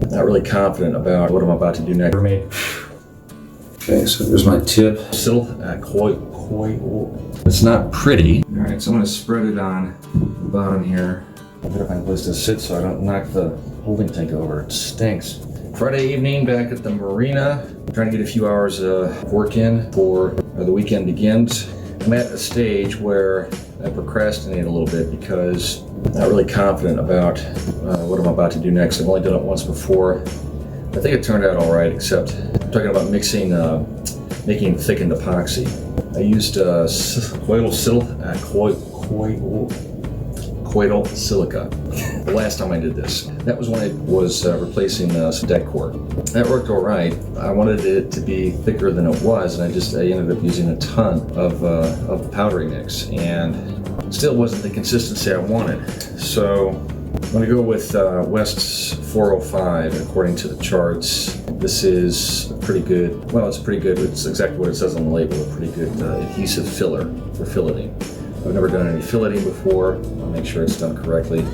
not really confident about what I'm about to do next. Okay, so there's my tip. Still it's not pretty. All right, so I'm gonna spread it on the bottom here. I better find a place to sit so I don't knock the holding tank over. It stinks. Friday evening back at the marina. Trying to get a few hours of work in before the weekend begins. I'm at a stage where I procrastinate a little bit because I'm not really confident about what I'm about to do next. I've only done it once before. I think it turned out all right, except I'm talking about making thickened epoxy. I used colloidal silica the last time I did this. That was when I was replacing some deck cord. That worked all right. I wanted it to be thicker than it was, and I ended up using a ton of the powdery mix, and still wasn't the consistency I wanted. So I'm going to go with West's 405 according to the charts. This is pretty good. Well, it's pretty good. It's exactly what it says on the label. A pretty good adhesive filler for filleting. I've never done any filleting before. I'll make sure it's done correctly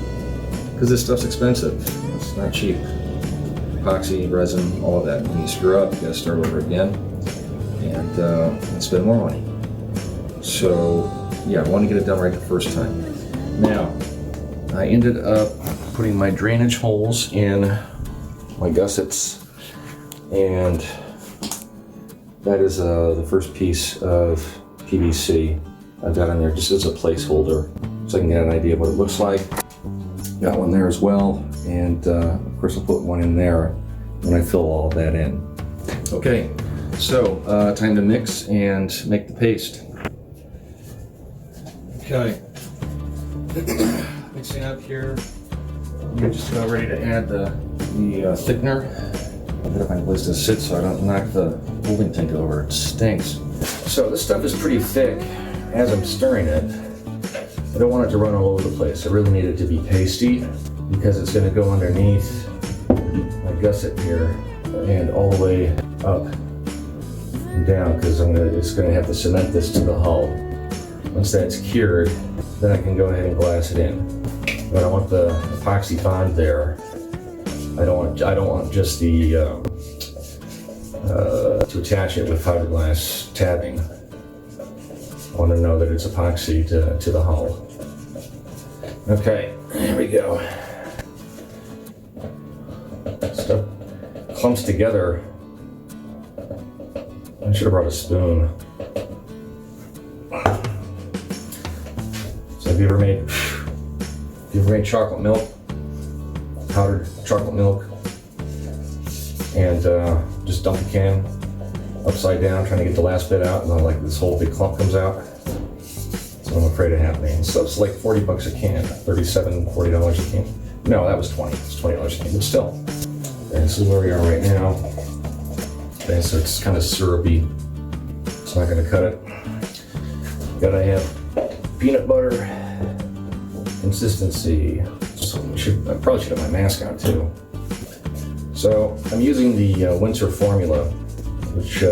because this stuff's expensive. It's not cheap. Epoxy, resin, all of that. When you screw up, you gotta start over again and spend more money. So yeah, I want to get it done right the first time. Now, I ended up putting my drainage holes in my gussets, and that is the first piece of PVC I've got on there just as a placeholder so I can get an idea of what it looks like. Got one there as well, and of course I'll put one in there when I fill all that in. Okay, so time to mix and make the paste. Okay, mixing up here. I'm just about ready to add the thickener. I better find a place to sit so I don't knock the holding tank over. It stinks. So this stuff is pretty thick. As I'm stirring it, I don't want it to run all over the place. I really need it to be pasty because it's going to go underneath my gusset here and all the way up and down because it's going to have to cement this to the hull. Once that's cured, then I can go ahead and glass it in. But I want the epoxy bond there. I don't want just the to attach it with fiberglass tabbing. I want to know that it's epoxy to the hull. Okay, there we go. Stuff clumps together. I should have brought a spoon. So have you ever made chocolate milk, powdered chocolate milk, and just dump the can upside down, trying to get the last bit out, and then like this whole big clump comes out? That's what I'm afraid of happening. So it's like 40 bucks a can, $40 a can. No, that was 20. It's $20 a can, but still. And this is where we are right now. Okay, so it's kind of syrupy. It's not going to cut it. Gotta have peanut butter consistency. So I probably should have my mask on too. So I'm using the Windsor formula, which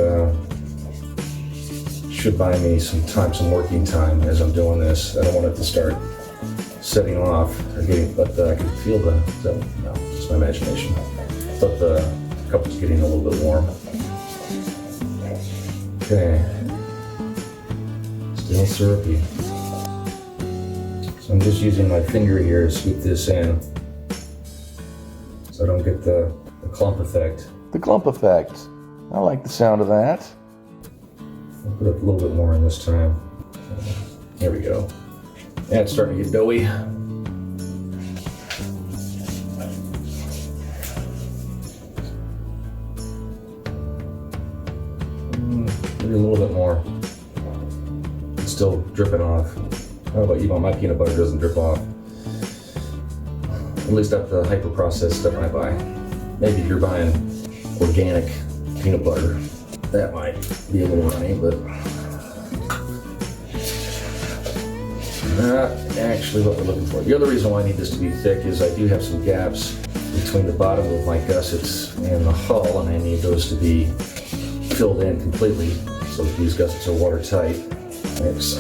should buy me some working time as I'm doing this. I don't want it to start setting off or but I can feel no, it's my imagination. I thought the cup was getting a little bit warm. Okay, still syrupy. So I'm just using my finger here to scoop this in so I don't get the clump effect. The clump effect. I like the sound of that. I'll put a little bit more in this time. There we go. Yeah, it's starting to get doughy. Maybe a little bit more. It's still dripping off. How about you? My peanut butter doesn't drip off. At least at the hyper-processed stuff I buy. Maybe if you're buying organic peanut butter, that might be a little runny, but not actually what we're looking for. The other reason why I need this to be thick is I do have some gaps between the bottom of my gussets and the hull, and I need those to be filled in completely so that these gussets are watertight. Okay, so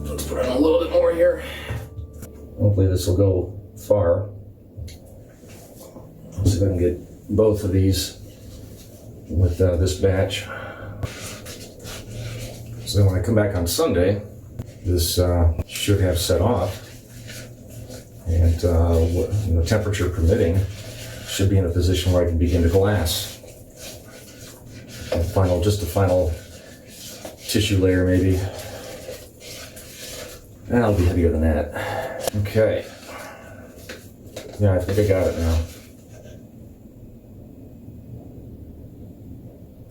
let's put in a little bit more here. Hopefully this will go far. Let's see if I can get both of these with this batch. So when I come back on Sunday, this should have set off, and the temperature permitting, should be in a position where I can begin to glass. Just a final tissue layer maybe. That'll be heavier than that. Okay. Yeah, I think I got it now.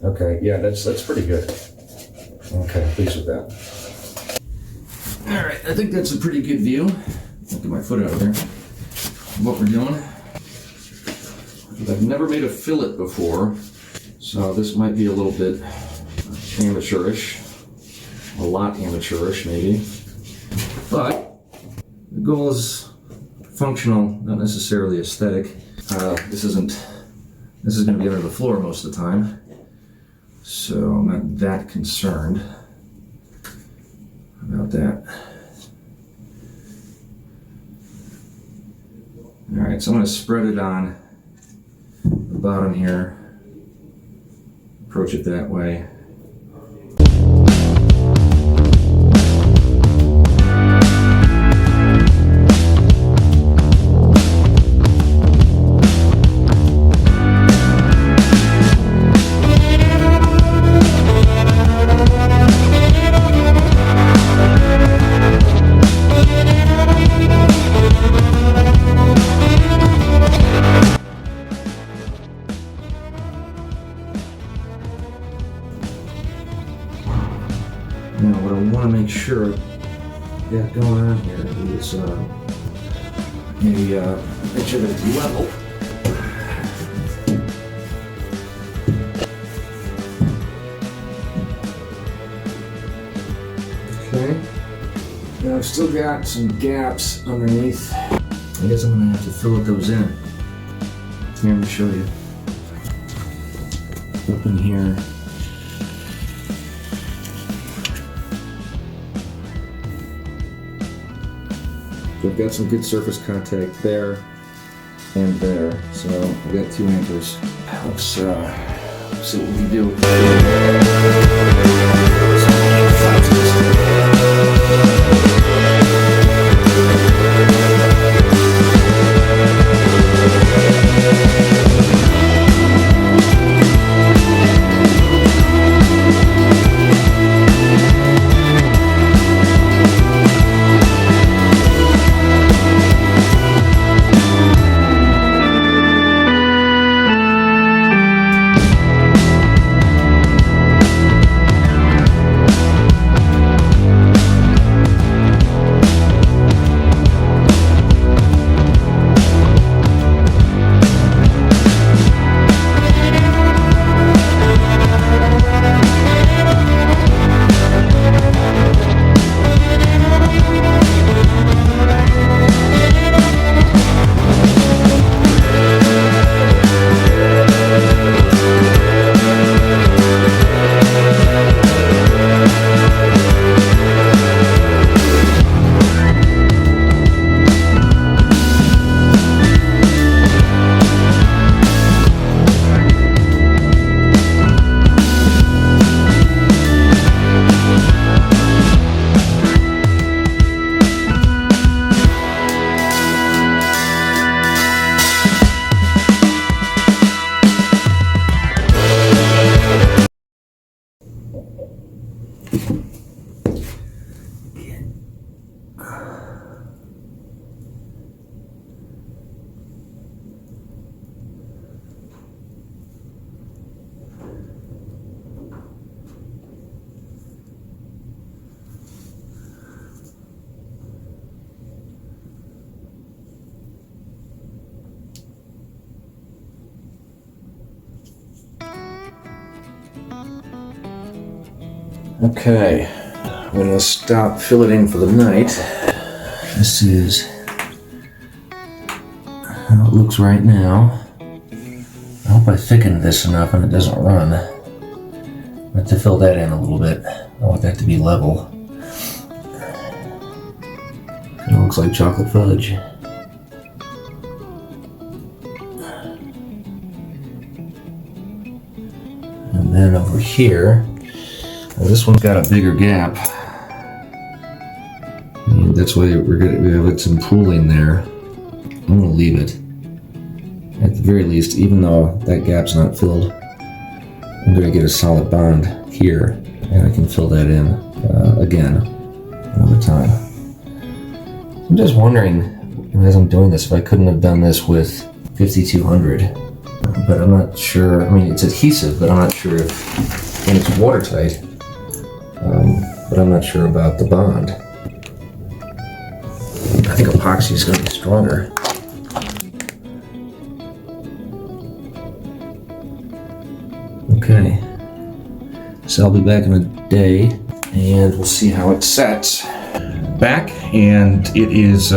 Okay, yeah, that's pretty good. Okay, I'm pleased with that. All right, I think that's a pretty good view. I'll get my foot out of there. What we're doing. I've never made a fillet before, so this might be a little bit amateurish. A lot amateurish, maybe. But the goal is functional, not necessarily aesthetic. This is going to be under the floor most of the time, so I'm not that concerned about that. All right, so I'm going to spread it on the bottom here. Approach it that way. Now, what I want to make sure I got going on here is maybe make sure that it's level. Okay. Now I've still got some gaps underneath. I guess I'm going to have to fill those in. Here, let me show you. Up in here. So I've got some good surface contact there and there, so I've got 2 anchors. Let's see what we can do. Okay, I'm going to stop filleting for the night. This is how it looks right now. I hope I thickened this enough and it doesn't run. I have to fill that in a little bit. I want that to be level. It looks like chocolate fudge. then over here, this one's got a bigger gap. And that's why we have some pooling there. I'm gonna leave it. At the very least, even though that gap's not filled, I'm gonna get a solid bond here, and I can fill that in again another time. I'm just wondering, as I'm doing this, if I couldn't have done this with 5200, but I'm not sure. I mean, it's adhesive, but I'm not sure if, and it's watertight, but I'm not sure about the bond. I think epoxy is going to be stronger. Okay, so I'll be back in a day and we'll see how it sets. Back, and it is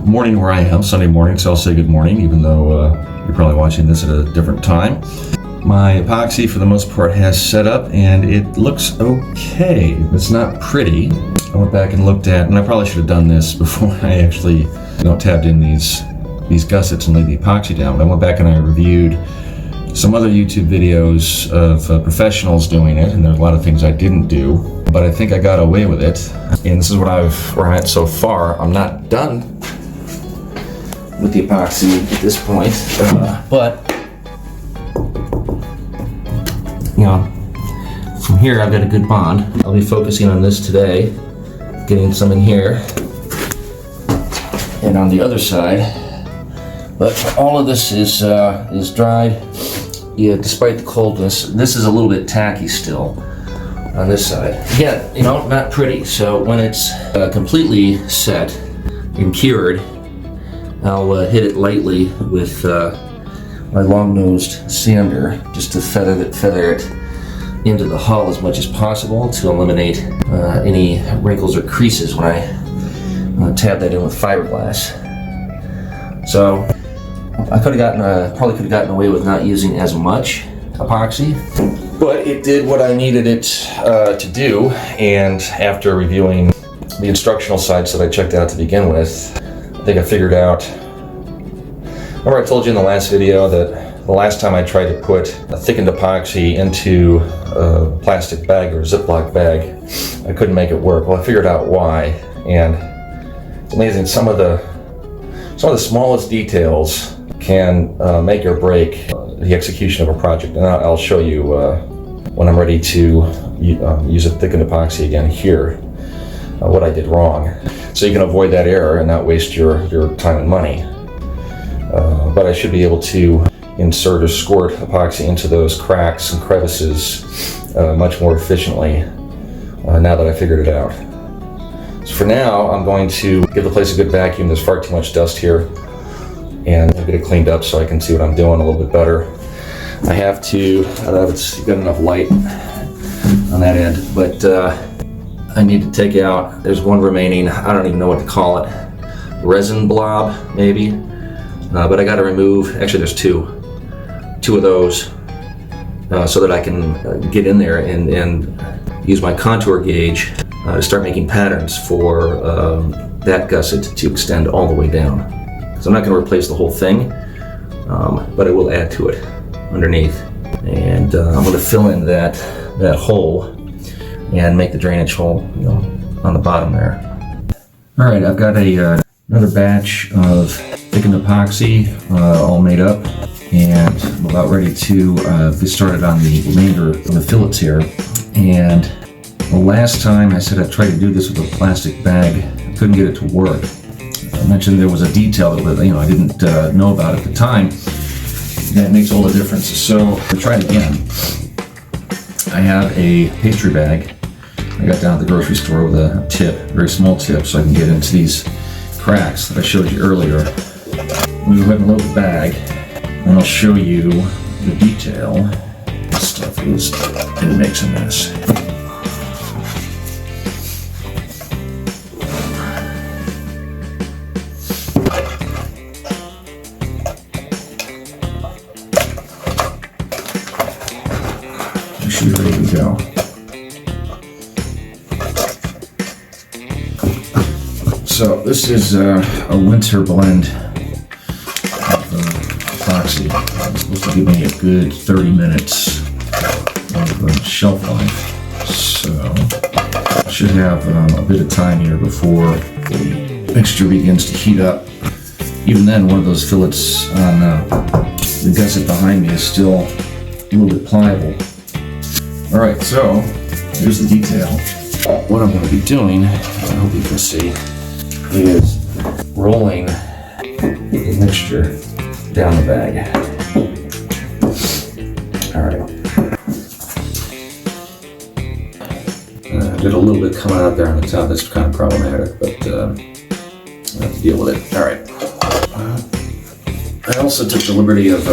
morning where I am, Sunday morning, so I'll say good morning, even though you're probably watching this at a different time. My epoxy, for the most part, has set up, and it looks okay. It's not pretty. I went back and looked at, and I probably should have done this before I actually, tabbed in these gussets and laid the epoxy down. But I went back and I reviewed some other YouTube videos of professionals doing it, and there's a lot of things I didn't do, but I think I got away with it. And this is where I'm at so far. I'm not done with the epoxy at this point, but from here I've got a good bond. I'll be focusing on this today, getting some in here and on the other side. But all of this is dried. Yeah, despite the coldness, this is a little bit tacky still on this side. Again, not pretty. So when it's completely set and cured, I'll hit it lightly with my long-nosed sander just to feather it into the hull as much as possible to eliminate any wrinkles or creases when I tab that in with fiberglass. So I probably could have gotten away with not using as much epoxy, but it did what I needed it to do. And after reviewing the instructional sites that I checked out to begin with, I think I figured out. Remember I told you in the last video that the last time I tried to put a thickened epoxy into a plastic bag or a Ziploc bag, I couldn't make it work. Well, I figured out why, and it's amazing. Some of the smallest details can make or break the execution of a project, and I'll show you when I'm ready to use a thickened epoxy again here what I did wrong, so you can avoid that error and not waste your time and money. But I should be able to insert or squirt epoxy into those cracks and crevices much more efficiently now that I figured it out. So for now, I'm going to give the place a good vacuum. There's far too much dust here, and I'll get it cleaned up so I can see what I'm doing a little bit better. I have to, I don't know if it's got enough light on that end, but I need to take out, there's one remaining, I don't even know what to call it, resin blob maybe, but I got to remove, actually there's two of those so that I can get in there and use my contour gauge to start making patterns for that gusset to extend all the way down. So I'm not going to replace the whole thing, but I will add to it underneath. And I'm going to fill in that hole and make the drainage hole on the bottom there. All right, I've got another batch of thickened epoxy all made up, and I'm about ready to get started on the remainder of the fillets here. And the last time I said I tried to do this with a plastic bag, I couldn't get it to work. I mentioned there was a detail that I didn't know about at the time. That makes all the difference. So to try it again, I have a pastry bag I got down at the grocery store with a tip, very small tip, so I can get into these cracks that I showed you earlier. I'm going to go ahead and load the bag, and I'll show you the detail. This stuff it makes a mess. Should be ready to go. So this is a winter blend of epoxy. It's supposed to give me a good 30 minutes of of shelf life. So should have a bit of time here before the mixture begins to heat up. Even then, one of those fillets on the gusset behind me is still a little bit pliable. All right, so here's the detail. What I'm going to be doing, I hope you can see, is rolling the mixture down the bag. All right. Did a little bit coming out there on the top. That's kind of problematic, but I have to deal with it. All right. I also took the liberty of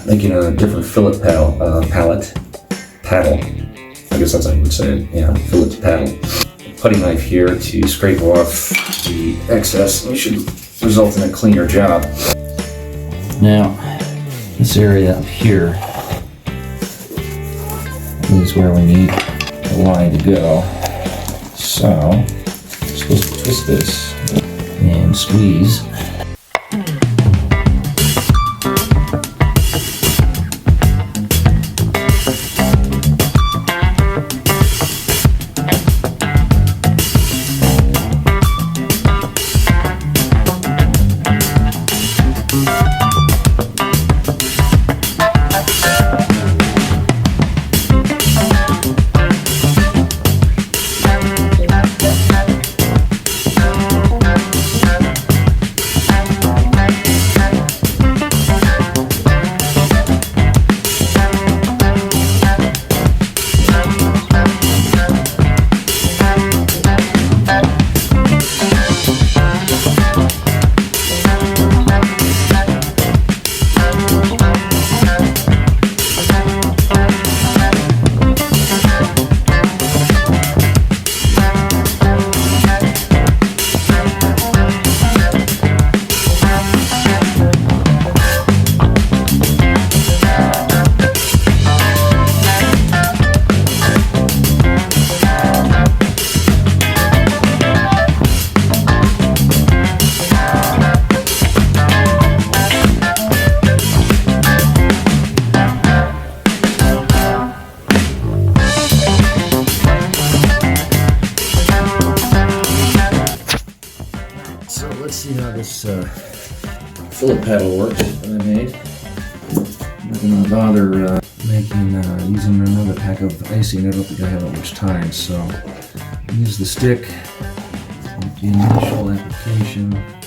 making a different fillet paddle. I guess that's how you would say it. Yeah, fillet paddle. Putty knife here to scrape off the excess. It should result in a cleaner job. Now, this area up here is where we need the line to go. So, I'm supposed to twist this and squeeze. Let's see how this fillet paddle works that I made. I'm not going to bother using another pack of icing. I don't think I have that much time, so use the stick, make the initial application.